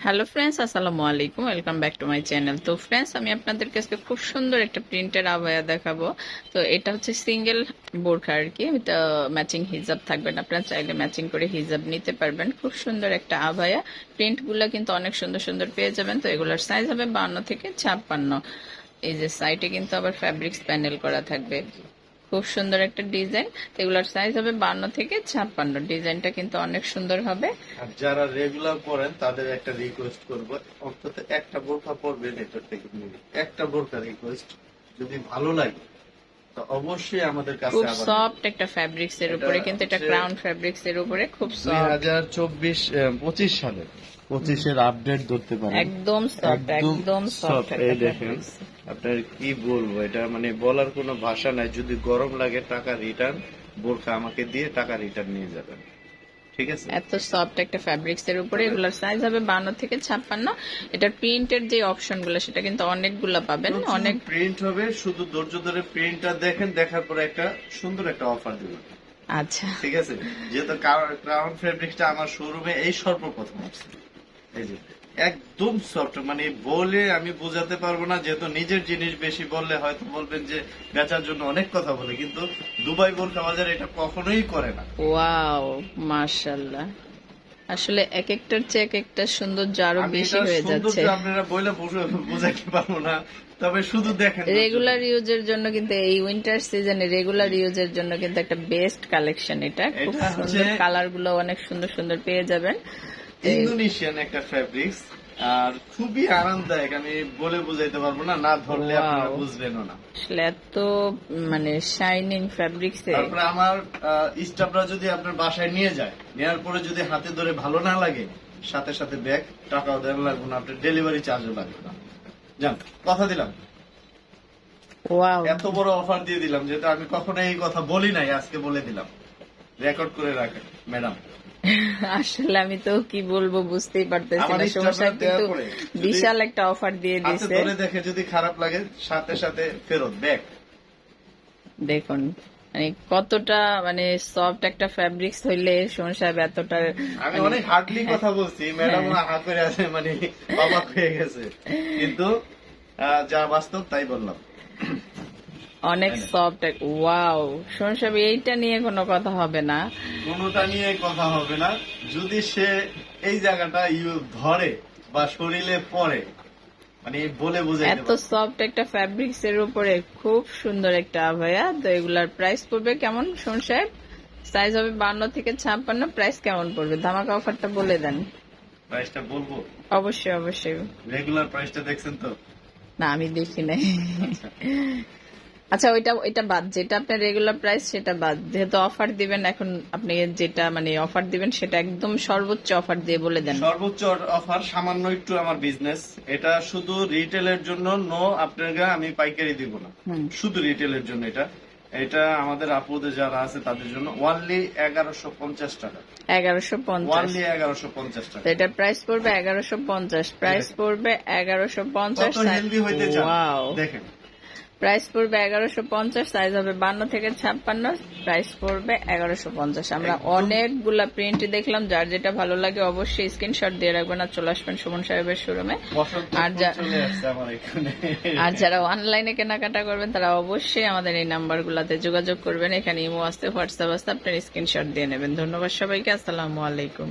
Hello friends, আসসালামু আলাইকুম। Welcome back to my channel. তো ফ্রেন্ডস, আমি আপনাদের কাছে খুব সুন্দর একটা প্রিন্টের আবায়া দেখাবো। তো এটা হচ্ছে সিঙ্গেল বোরখা আর কি। এটা ম্যাচিং হিজাব থাকবেন, আপনারা চাইলে ম্যাচিং করে হিজাব নিতে পারবেন। খুব সুন্দর একটা আবায়া। প্রিন্টগুলো কিন্তু অনেক সুন্দর সুন্দর পেয়ে যাবেন। তো এগুলোর সাইজ হবে 52 থেকে 56। এই যে সাইডে কিন্তু আবার ফ্যাব্রিক্স প্যানেল করা থাকবে। খুব সুন্দর একটা ডিজাইন। এগুলোর সাইজ হবে 52 থেকে 56। ডিজাইনটা কিন্তু অনেক সুন্দর হবে। আর যারা রেগুলার পড়েন তাদের একটা রিকোয়েস্ট করব, অন্তত একটা বোরখা পরবেন এটা থেকে নিয়ে। একটা বোরখা রিকোয়েস্ট, যদি ভালো লাগে তো অবশ্যই আমাদের কাছে খুব আবার সফট একটা ফ্যাব্রিক্স এর উপরে, কিন্তু এটা ক্রাউন ফ্যাব্রিক্স এর উপরে খুব সফট। 2024-25 সালে 25-এর আপডেট ধরতে পারেন। একদম সফট, একদম সফট। এই দেখেন, আপনার কি বলবো, এটা মানে বলার কোনো ভাষা নাই। যদি গরম লাগে টাকা রিটার্ন, বোরখা আমাকে দিয়ে টাকা রিটার্ন নিয়ে যাবেন, ঠিক আছে? এত সফট একটা ফ্যাব্রিক্স এর উপরে এগুলোর সাইজ হবে 52 থেকে 56। এটার প্রিন্টের যে অপশন গুলো সেটা কিন্তু অনেকগুলো পাবেন, অনেক প্রিন্ট হবে। শুধু ধৈর্য ধরে প্রিন্টটা দেখেন, দেখার পরে একটা সুন্দর একটা অফার দিবেন। আচ্ছা, ঠিক আছে, যেহেতু ক্রাউন ফেব্রিক্সটা আমার শোরুমে এই সর্বপ্রথম আসছে। এই যে একদম সফট, মানে বলে আমি বোঝাতে পারবো না। যেহেতু নিজের জিনিস বেশি বললে হয়তো বলবেন যে বেচার জন্য অনেক কথা বলে, কিন্তু দুবাই বোরখা বাজার এটা কখনোই করে না। ওয়াও, মাশাআল্লাহ। আসলে এক একটার চেয়ে এক একটা সৌন্দর্য আরো আমি বেশি এটা হয়ে যাচ্ছে। সৌন্দর্য আপনারা বলে বোঝাতে পারবো না, তবে শুধু দেখেন। রেগুলার ইউজের জন্য কিন্তু এই উইন্টার সিজনে রেগুলার ইউজের জন্য কিন্তু একটা বেস্ট কালেকশন। এটা খুব সুন্দর, কালার গুলো অনেক সুন্দর সুন্দর পেয়ে যাবেন। ইন্দোনেশিয়ান একটা ফ্যাব্রিক্স, আর খুবই আরামদায়ক। আমি বলে বুঝাইতে পারবো না, না ধরলে আপনারা বুঝবেনও না। আসলে এত মানে শাইনিং ফ্যাব্রিক্স। তারপরে আমার স্টাফরা যদি আপনার বাসায় নিয়ে যায়, নেওয়ার পরে যদি হাতে ধরে ভালো না লাগে, সাথে সাথে ব্যাগ, টাকাও দেওয়া লাগবে না, আপনার ডেলিভারি চার্জও লাগবে না। জান, কথা দিলাম। ওয়াও, এত বড় অফার দিয়ে দিলাম, যেটা আমি কখনো এই কথা বলি নাই, আজকে বলে দিলাম। রেকর্ড করে রাখেন ম্যাডাম। আসলে আমি তো কি বলবো বুঝতেই পারতেছি না। সমস্যা কিন্তু বিশাল একটা অফার দিয়ে দিয়েছে। ধরে দেখে যদি খারাপ লাগে, সাথে সাথে ফেরত ব্যাগ। দেখুন মানে কতটা মানে সফট একটা ফ্যাব্রিক্স হইলে সমস্যা এতটা। আমি অনেক হার্ডলি কথা বলছি, ম্যাডাম হাত করে আছে, মানে অবাক হয়ে গেছে, কিন্তু যা বাস্তব তাই বললাম। অনেক সফট। ওয়াও, সমস্যা এইটা নিয়ে কোনো কথা হবে না, কোনোটা নিয়ে কথা হবে না। যদি সে এই জায়গাটা ধরে বা শরীরে পরে, মানে বলে বোঝাইতে এত সফট একটা ফ্যাব্রিক্স এর উপরে খুব সুন্দর একটা আভায়া। তো এগুলার প্রাইস পড়বে কেমন শোন সাহেব? সাইজ হবে 52 থেকে 56। প্রাইস কেমন পড়বে? ধামাকা অফারটা বলে দেন। প্রাইসটা বলবো? অবশ্যই অবশ্যই। রেগুলার প্রাইসটা দেখছেন তো? না, আমি দেখি নাই। আচ্ছা, ওইটা বাদ, যেটা আপনার রেগুলার প্রাইস সেটা বাদ। যেহেতু অফার দিবেন এখন, আপনি যেটা মানে অফার দিবেন সেটা একদম সর্বোচ্চ অফার দিয়ে বলে দেন। সর্বোচ্চ অফার, সামান্য একটু আমার বিজনেস, এটা শুধু রিটেলের জন্য। নো, আপনাকে আমি পাইকারি দিব না, শুধু রিটেলের জন্য। এটা এটা আমাদের আপুদের যারা আছে তাদের জন্য ওয়ানলি 1150 টাকা। 1150, ওয়ানলি 1150 টাকা। এটা প্রাইস পড়বে 1150। প্রাইস পড়বে 1150। কত হেলদি হইতে চান দেখেন। প্রাইস পড়বে 1150। সাইজ হবে 52 থেকে 56। প্রাইস পড়বে 1150। আমরা অনেকগুলা প্রিন্ট দেখলাম, যার যেটা ভালো লাগে অবশ্যই স্ক্রিনশট দিয়ে রাখবেন আর চলে আসবেন সুমন সাহেবের শোরুমে। আর যারা অনলাইনে কেনাকাটা করবেন তারা অবশ্যই আমাদের এই নাম্বারগুলোতে যোগাযোগ করবেন। এখানে ইমো আসতে, হোয়াটসঅ্যাপ আসতে, আপনার স্ক্রিনশট দিয়ে নেবেন। ধন্যবাদ সবাইকে। আসসালামু আলাইকুম।